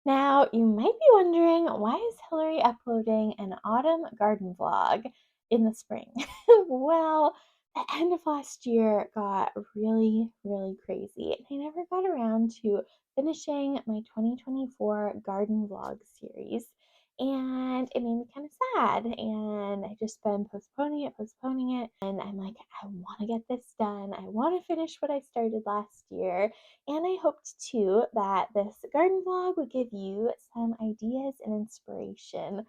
Now, you might be wondering, why is Hillary uploading an autumn garden vlog in the spring? Well, the end of last year got really, really crazy, and I never got around to finishing my 2024 garden vlog series. And it made me kind of sad, and I just been postponing it. And I'm like, I want to get this done. I want to finish what I started last year. And I hoped too that this garden vlog would give you some ideas and inspiration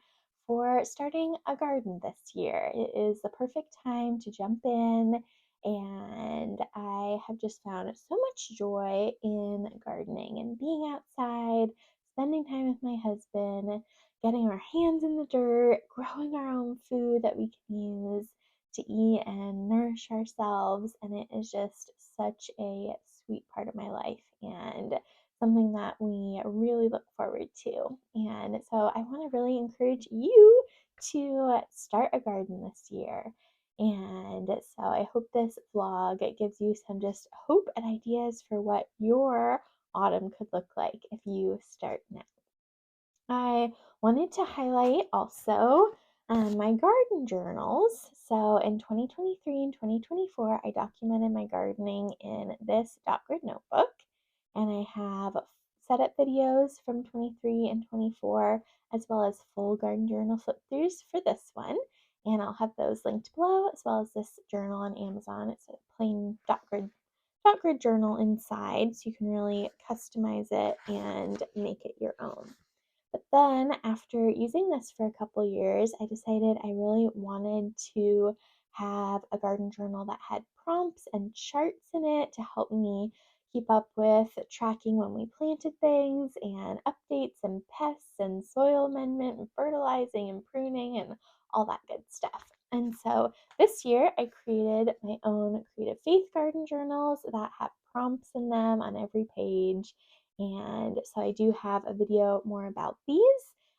for starting a garden this year. It is the perfect time to jump in, and I have just found so much joy in gardening and being outside, spending time with my husband, getting our hands in the dirt, growing our own food that we can use to eat and nourish ourselves. And it is just such a sweet part of my life and something that we really look forward to. And so I want to really encourage you to start a garden this year. And so I hope this vlog gives you some just hope and ideas for what your autumn could look like if you start now. I wanted to highlight also my garden journals. So in 2023 and 2024, I documented my gardening in this dot grid notebook, and I have setup videos from 23 and 24, as well as full garden journal flip throughs for this one. And I'll have those linked below, as well as this journal on Amazon. It's a plain dot grid journal inside, so you can really customize it and make it your own. But then, after using this for a couple years, I decided I really wanted to have a garden journal that had prompts and charts in it to help me keep up with tracking when we planted things and updates and pests and soil amendment and fertilizing and pruning and all that good stuff. And so this year I created my own Creative Faith garden journals that have prompts in them on every page, and so I do have a video more about these.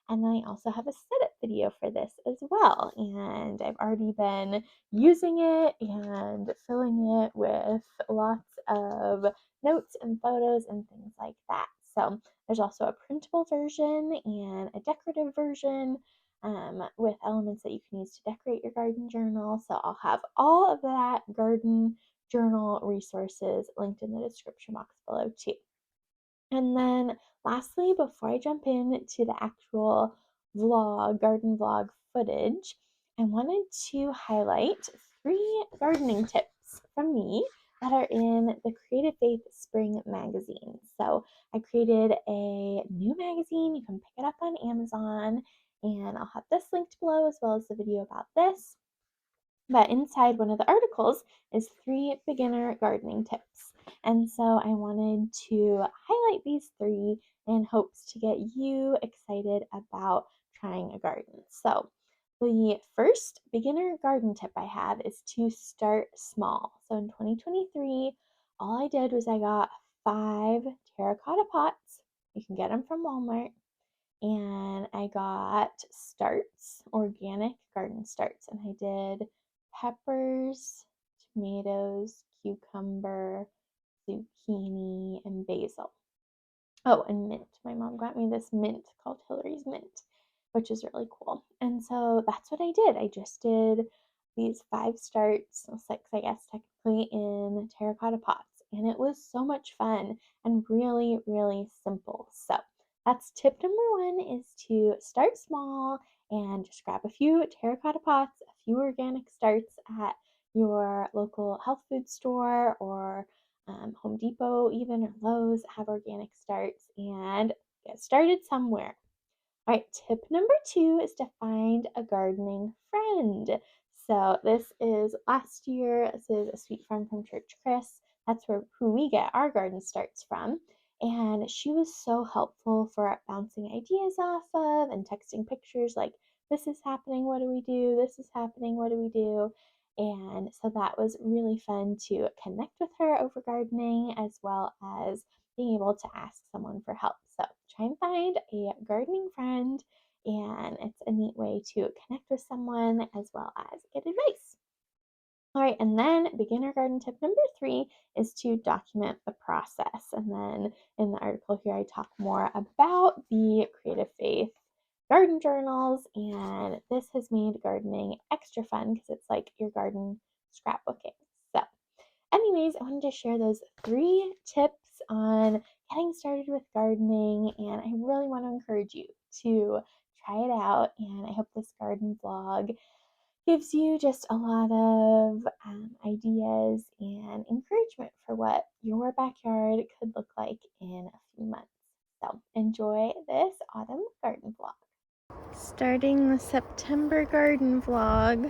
And then I also have a setup video for this as well. And I've already been using it and filling it with lots of notes and photos and things like that. So there's also a printable version and a decorative version with elements that you can use to decorate your garden journal. So I'll have all of that garden journal resources linked in the description box below too. And then lastly, before I jump into the actual garden vlog footage, I wanted to highlight 3 gardening tips from me that are in the Creative Faith Spring magazine. So I created a new magazine. You can pick it up on Amazon, and I'll have this linked below as well as the video about this. But inside one of the articles is 3 beginner gardening tips. And so I wanted to highlight these 3 in hopes to get you excited about trying a garden. So the first beginner garden tip I have is to start small. So in 2023, all I did was I got 5 terracotta pots. You can get them from Walmart, and I got starts, organic garden starts, and I did peppers, tomatoes, cucumber, zucchini, and basil. Oh, and mint. My mom got me this mint called Hillary's Mint, which is really cool. And so that's what I did. I just did these 5 starts, 6, I guess, technically, in terracotta pots. And it was so much fun and really, really simple. So that's tip number 1, is to start small and just grab a few terracotta pots, a few organic starts at your local health food store or Home Depot, even, or Lowe's have organic starts, and get started somewhere. All right, tip number 2 is to find a gardening friend. So this is last year. This is a sweet friend from church, Chris. That's who we get our garden starts from. And she was so helpful for bouncing ideas off of and texting pictures like, this is happening, what do we do? This is happening, what do we do? And so that was really fun to connect with her over gardening, as well as being able to ask someone for help. So try and find a gardening friend, and it's a neat way to connect with someone as well as get advice. All right, and then beginner garden tip number 3 is to document the process. And then in the article here, I talk more about the Creative Faith garden journals, and this has made gardening extra fun because it's like your garden scrapbooking. So, anyways, I wanted to share those 3 tips on getting started with gardening, and I really want to encourage you to try it out. And I hope this garden vlog gives you just a lot of ideas and encouragement for what your backyard could look like in a few months. So enjoy this autumn garden vlog. Starting the September garden vlog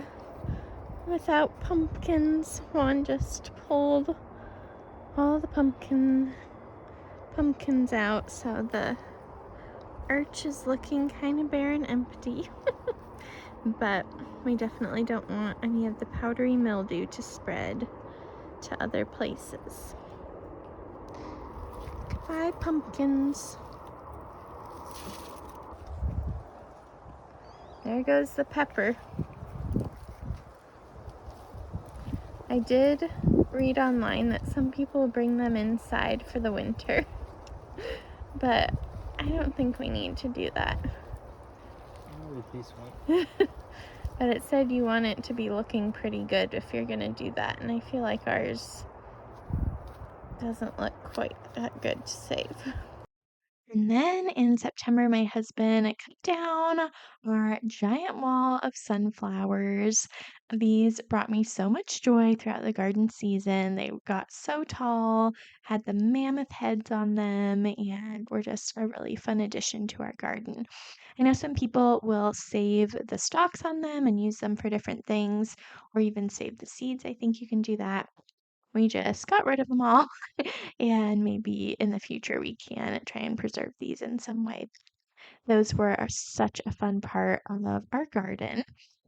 without pumpkins. Juan just pulled all the pumpkins out, so the arch is looking kind of bare and empty. But we definitely don't want any of the powdery mildew to spread to other places. Goodbye, pumpkins. There goes the pepper. I did read online that some people bring them inside for the winter, but I don't think we need to do that. With this one. But it said you want it to be looking pretty good if you're gonna do that, and I feel like ours doesn't look quite that good to save. And then in September, my husband cut down our giant wall of sunflowers. These brought me so much joy throughout the garden season. They got so tall, had the mammoth heads on them, and were just a really fun addition to our garden. I know some people will save the stalks on them and use them for different things, or even save the seeds. I think you can do that. We just got rid of them all, and maybe in the future we can try and preserve these in some way. Those were such a fun part of our garden.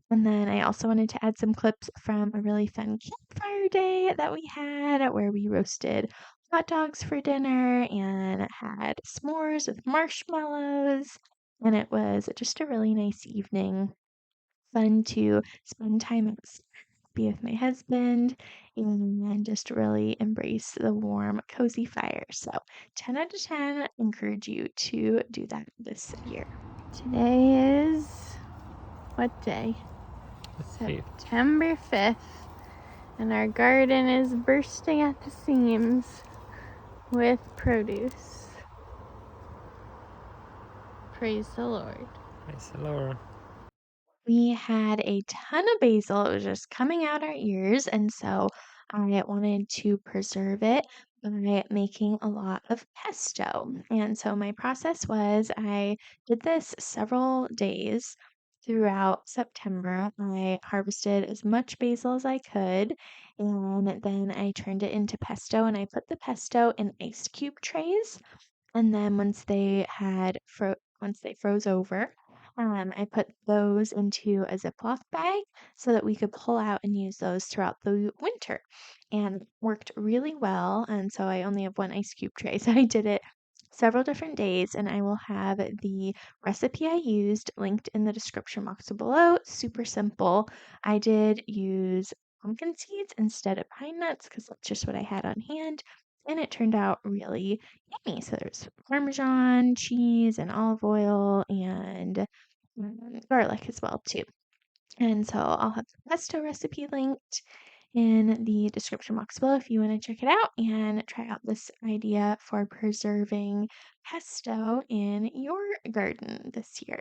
And then I also wanted to add some clips from a really fun campfire day that we had where we roasted hot dogs for dinner and had s'mores with marshmallows. And it was just a really nice evening. Fun to spend time outside, be with my husband, and just really embrace the warm, cozy fire. So 10 out of 10, encourage you to do that this year. Today is what day? September 5th, and our garden is bursting at the seams with produce. Praise the Lord. Praise the Lord. We had a ton of basil. It was just coming out our ears, and so I wanted to preserve it by making a lot of pesto. And so my process was I did this several days throughout September. I harvested as much basil as I could, and then I turned it into pesto, and I put the pesto in ice cube trays. And then once they froze over, I put those into a Ziploc bag so that we could pull out and use those throughout the winter. And it worked really well. And so I only have one ice cube tray. So I did it several different days, and I will have the recipe I used linked in the description box below. Super simple. I did use pumpkin seeds instead of pine nuts because that's just what I had on hand. And it turned out really yummy. So there's Parmesan, cheese, and olive oil, and garlic as well too. And so I'll have the pesto recipe linked in the description box below if you want to check it out and try out this idea for preserving pesto in your garden this year.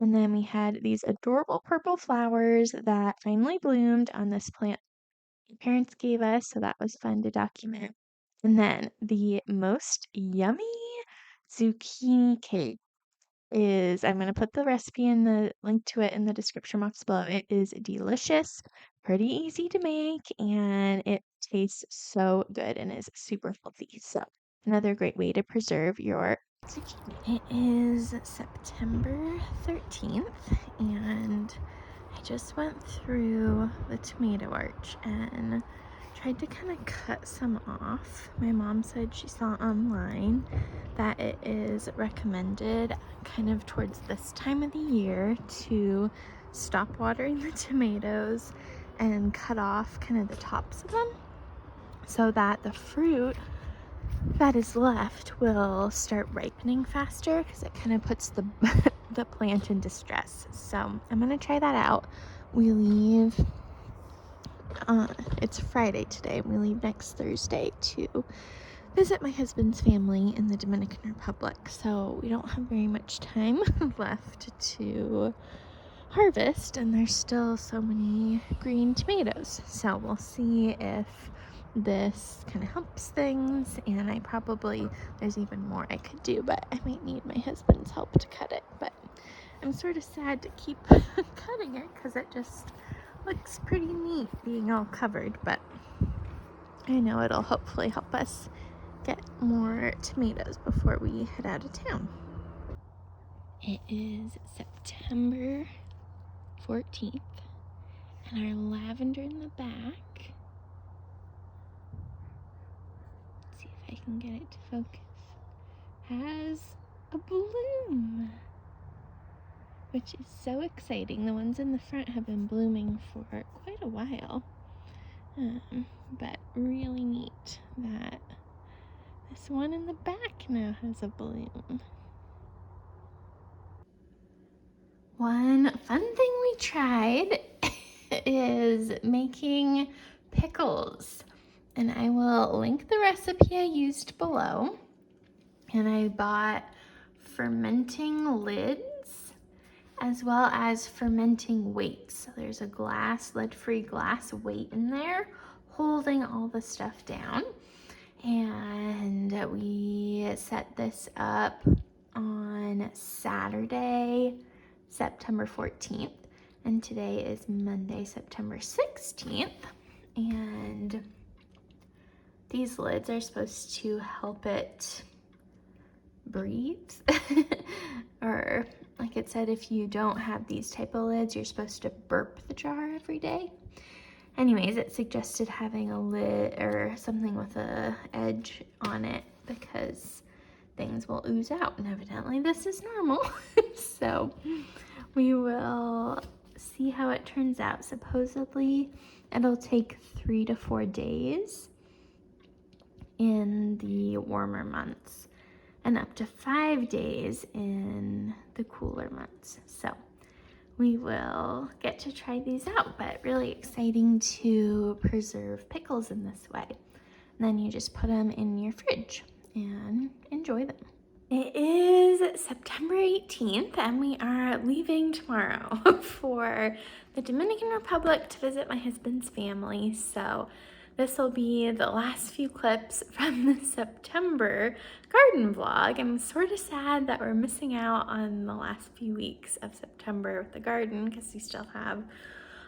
And then we had these adorable purple flowers that finally bloomed on this plant my parents gave us, so that was fun to document. And then the most yummy zucchini cake is I'm going to put the recipe in the link to it in the description box below. It is delicious, pretty easy to make, and it tastes so good and is super healthy. So, another great way to preserve your zucchini. It is September 13th, and I just went through the tomato arch and tried to kind of cut some off. My mom said she saw online that it is recommended kind of towards this time of the year to stop watering the tomatoes and cut off kind of the tops of them so that the fruit that is left will start ripening faster, because it kind of puts the the plant in distress. So I'm gonna try that out. We leave it's Friday today. We leave next Thursday to visit my husband's family in the Dominican Republic, so we don't have very much time left to harvest, and there's still so many green tomatoes. So we'll see if this kind of helps things, and there's even more I could do, but I might need my husband's help to cut it. But I'm sort of sad to keep cutting it because it just looks pretty neat being all covered, but I know it'll hopefully help us get more tomatoes before we head out of town. It is September 14th, and our lavender in the back, let's see if I can get it to focus, has a bloom, which is so exciting. The ones in the front have been blooming for quite a while, but really neat that this one in the back now has a bloom. One fun thing we tried is making pickles, and I will link the recipe I used below. And I bought fermenting lids as well as fermenting weights. So there's a lead-free glass weight in there holding all the stuff down. And we set this up on Saturday, September 14th, and today is Monday, September 16th, and these lids are supposed to help it breathe, or like it said, if you don't have these type of lids, you're supposed to burp the jar every day. Anyways, it suggested having a lid or something with a edge on it because things will ooze out, and evidently this is normal. So we will see how it turns out. Supposedly it'll take 3 to 4 days in the warmer months and up to 5 days in the cooler months. So we will get to try these out, but really exciting to preserve pickles in this way. And then you just put them in your fridge and enjoy them. It is September 18th, and we are leaving tomorrow for the Dominican Republic to visit my husband's family. So this will be the last few clips from the September garden vlog. I'm sort of sad that we're missing out on the last few weeks of September with the garden because we still have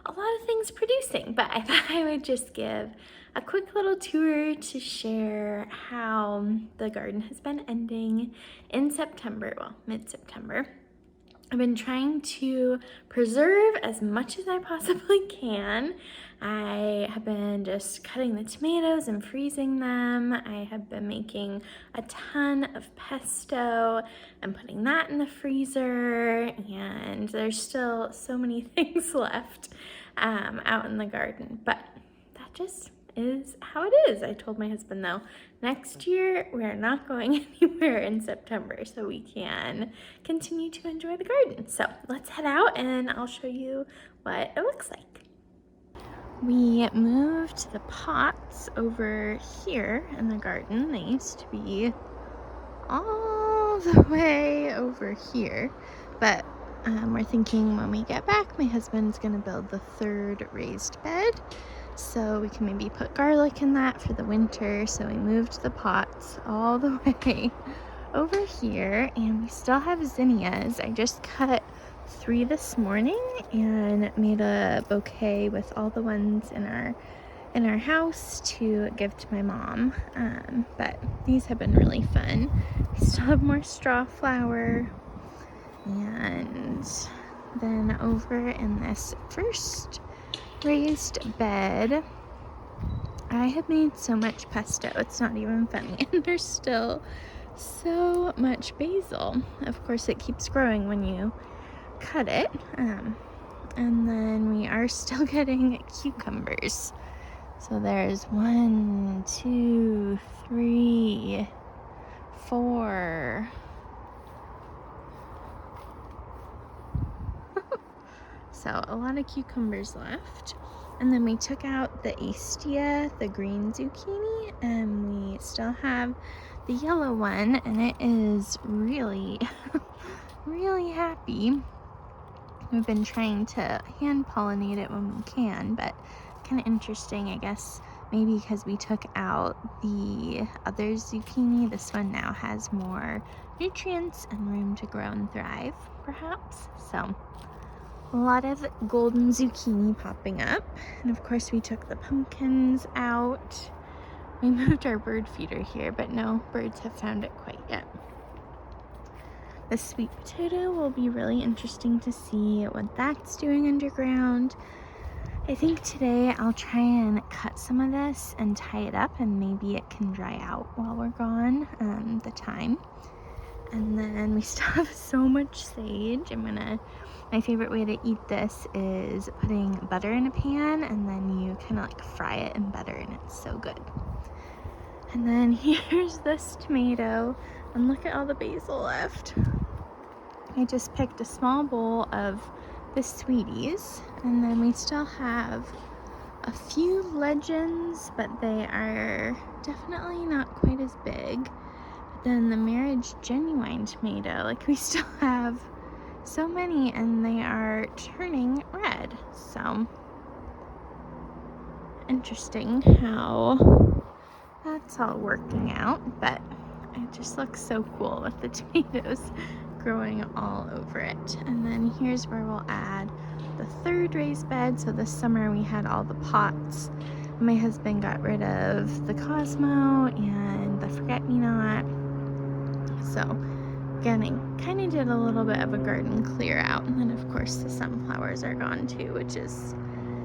a lot of things producing, but I thought I would just give a quick little tour to share how the garden has been ending in September, well, mid-September. I've been trying to preserve as much as I possibly can. I have been just cutting the tomatoes and freezing them. I have been making a ton of pesto and putting that in the freezer, and there's still so many things left out in the garden, but that just is how it is. I told my husband though, next year we are not going anywhere in September so we can continue to enjoy the garden. So let's head out and I'll show you what it looks like. We moved the pots over here in the garden. They used to be all the way over here, but we're thinking when we get back, my husband's gonna build the 3rd raised bed, so we can maybe put garlic in that for the winter. So we moved the pots all the way over here, and we still have zinnias. I just cut 3 this morning and made a bouquet with all the ones in our house to give to my mom, but these have been really fun. We still have more straw flower. And then over in this first raised bed, I have made so much pesto, it's not even funny. And there's still so much basil. Of course, it keeps growing when you cut it. And then we are still getting cucumbers. So there's 1, 2, 3, 4. So a lot of cucumbers left. And then we took out the Astia, the green zucchini, and we still have the yellow one, and it is really, really happy. We've been trying to hand pollinate it when we can, but kind of interesting, I guess, maybe because we took out the other zucchini, this one now has more nutrients and room to grow and thrive, perhaps. So a lot of golden zucchini popping up. And of course we took the pumpkins out. We moved our bird feeder here, but no birds have found it quite yet. The sweet potato will be really interesting to see what that's doing underground. I think today I'll try and cut some of this and tie it up, and maybe it can dry out while we're gone, the time. And then we still have so much sage. My favorite way to eat this is putting butter in a pan, and then you kind of like fry it in butter, and it's so good. And then here's this tomato, and look at all the basil left. I just picked a small bowl of the sweeties, and then we still have a few legends, but they are definitely not quite as big. But then the Marriage Genuine tomato, like we still have so many, and they are turning red. So interesting how that's all working out, but it just looks so cool with the tomatoes growing all over it. And then here's where we'll add the third raised bed. So this summer we had all the pots. My husband got rid of the Cosmo and the Forget-Me-Not. So again, I kind of did a little bit of a garden clear out. And then of course the sunflowers are gone too, which is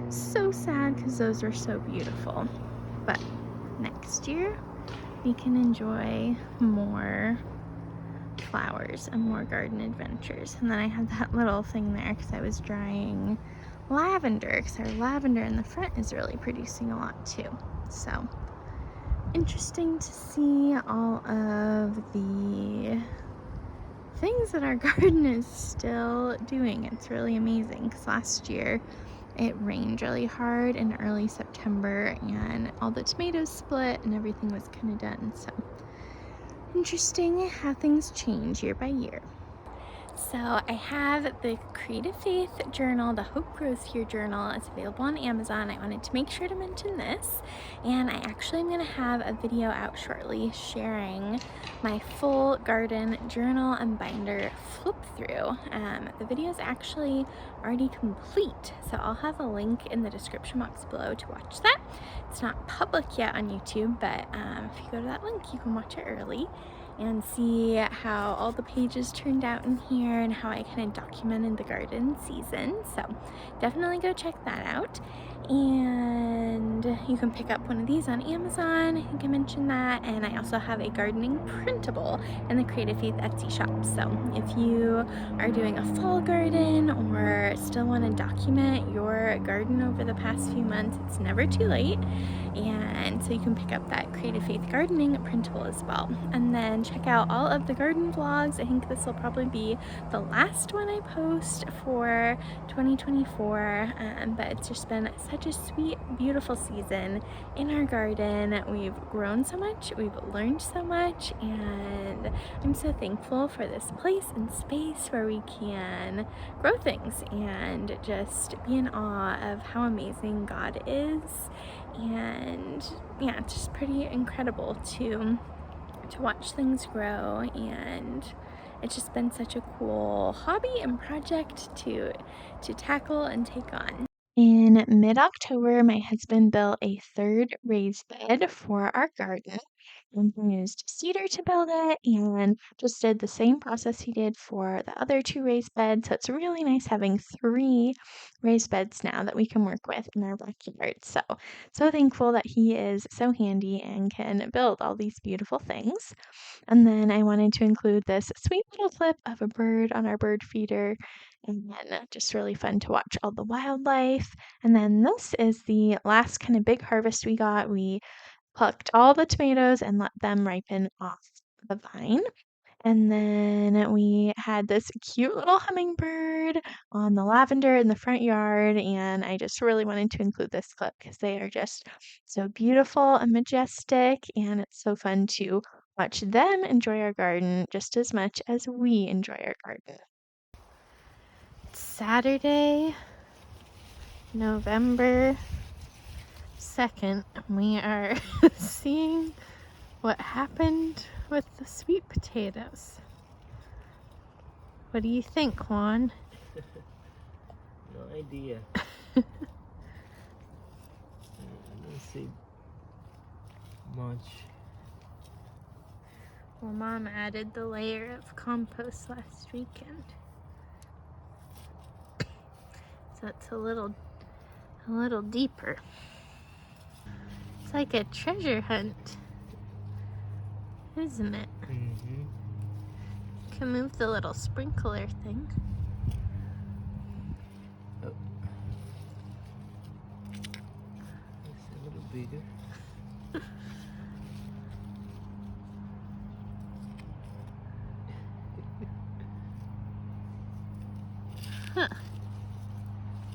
so sad because those were so beautiful. But next year we can enjoy more flowers and more garden adventures. And then I had that little thing there because I was drying lavender, because our lavender in the front is really producing a lot too. So interesting to see all of the things that our garden is still doing. It's really amazing because last year it rained really hard in early September, and all the tomatoes split and everything was kind of done. So interesting how things change year by year. So I have the Creative Faith journal, the Hope Grows Here journal. It's available on Amazon. I wanted to make sure to mention this, and I actually am going to have a video out shortly sharing my full garden journal and binder flip through. The video is actually already complete, so I'll have a link in the description box below to watch that. It's not public yet on YouTube, but if you go to that link, you can watch it early and see how all the pages turned out in here and how I kind of documented the garden season. So definitely go check that out. And you can pick up one of these on Amazon. I think I mentioned that. And I also have a gardening printable in the Creative Faith Etsy shop. So if you are doing a fall garden or still want to document your garden over the past few months, it's never too late. And so you can pick up that Creative Faith gardening printable as well. And then check out all of the garden vlogs. I think this will probably be the last one I post for 2024, but it's just been such a sweet, beautiful season in our garden. We've grown so much, we've learned so much, and I'm so thankful for this place and space where we can grow things and just be in awe of how amazing God is. And yeah, it's just pretty incredible to watch things grow, and it's just been such a cool hobby and project to tackle and take on. In mid-October, my husband built a third raised bed for our garden, and he used cedar to build it and just did the same process he did for the other two raised beds. So it's really nice having three raised beds now that we can work with in our backyard. So thankful that he is so handy and can build all these beautiful things. And then I wanted to include this sweet little clip of a bird on our bird feeder. And then just really fun to watch all the wildlife. And then this is the last kind of big harvest we got. We plucked all the tomatoes and let them ripen off the vine. And then we had this cute little hummingbird on the lavender in the front yard. And I just really wanted to include this clip because they are just so beautiful and majestic. And it's so fun to watch them enjoy our garden just as much as we enjoy our garden. It's Saturday, November 2nd. We are seeing what happened with the sweet potatoes. What do you think, Juan? No idea. I don't see much. Well, Mom added the layer of compost last weekend. So it's a little deeper. It's like a treasure hunt, isn't it? Mm-hmm. You can move the little sprinkler thing. Oh. It's a little bigger. Huh.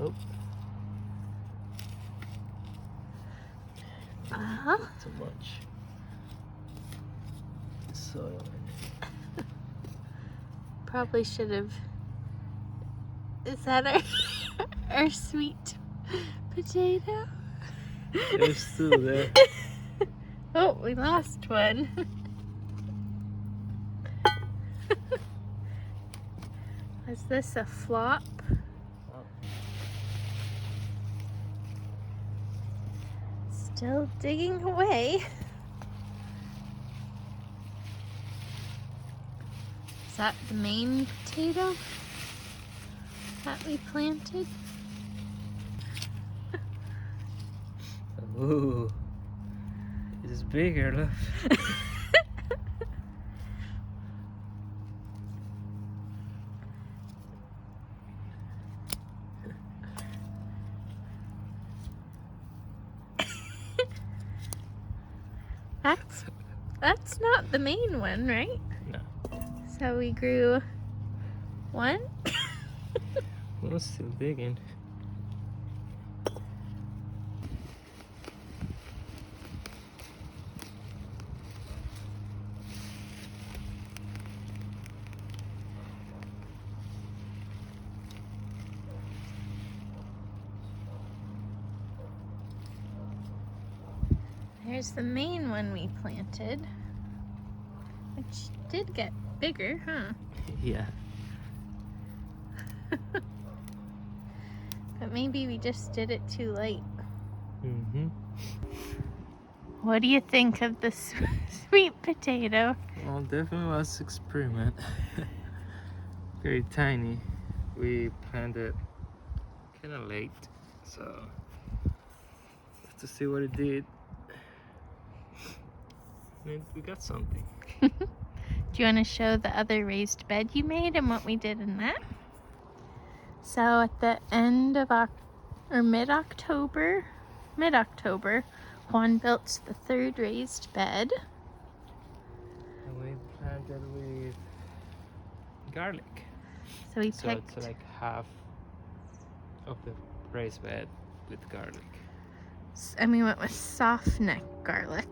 Oh. Too much soil in it. Probably should have. Is that our sweet potato? There's two there. Oh, we lost one. Was this a flop? Oh. Still digging away. Is that the main potato that we planted? Ooh. It's bigger, look. That's not the main one, right? No. So we grew one. Well, it's still digging. There's the main one we planted, which did get bigger, huh? Yeah. But maybe we just did it too late. Mm-hmm. What do you think of the sweet potato? Well, definitely was experiment. Very tiny. We planted kind of late, so let's see what it did. And we got something. Do you want to show the other raised bed you made and what we did in that? So at the end of mid-October, Juan built the third raised bed. And we planted with garlic. So we So picked, it's like half of the raised bed with garlic. and we went with soft neck garlic.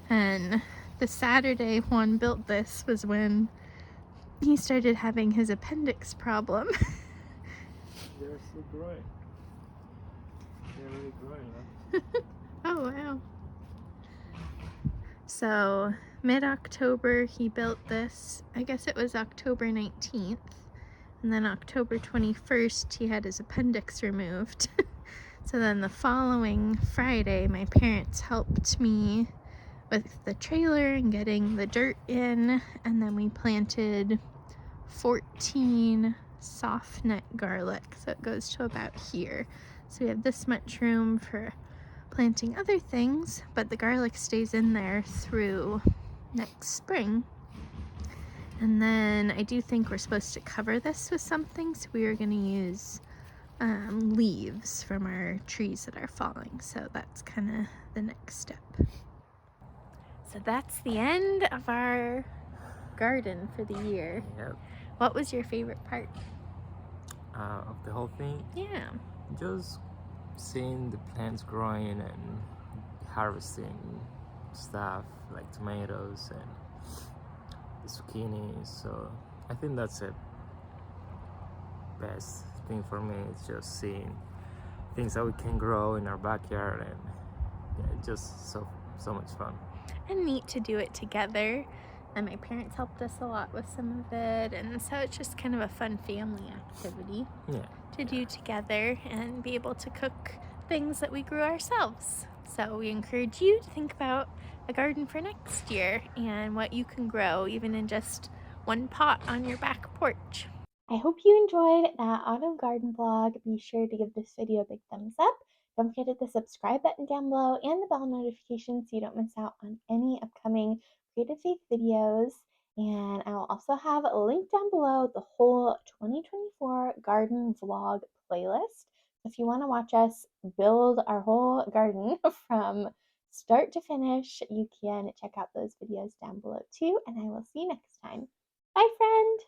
And the Saturday Juan built this was when he started having his appendix problem. They're still growing. They're really growing, huh? Oh, wow. So mid-October he built this. I guess it was October 19th. And then October 21st he had his appendix removed. So then the following Friday my parents helped me with the trailer and getting the dirt in, and then we planted 14 soft net garlic, so it goes to about here. So we have this much room for planting other things, but the garlic stays in there through next spring. And then I do think we're supposed to cover this with something, so we are going to use leaves from our trees that are falling. So that's kind of the next step. So that's the end of our garden for the year. Yep. What was your favorite part? Of the whole thing, Yeah. just seeing the plants growing and harvesting stuff like tomatoes and the zucchini. So I think that's it. Best thing for me is just seeing things that we can grow in our backyard, and yeah, just so much fun. And neat to do it together. And my parents helped us a lot with some of it, and so it's just kind of a fun family activity to do together and be able to cook things that we grew ourselves. So we encourage you to think about a garden for next year and what you can grow even in just one pot on your back porch. I hope you enjoyed that autumn garden vlog. Be sure to give this video a big thumbs up. Don't forget to hit the subscribe button down below and the bell notification so you don't miss out on any upcoming Creative Faith videos. And I will also have a link down below the whole 2024 garden vlog playlist. If you want to watch us build our whole garden from start to finish, you can check out those videos down below too. And I will see you next time. Bye, friend!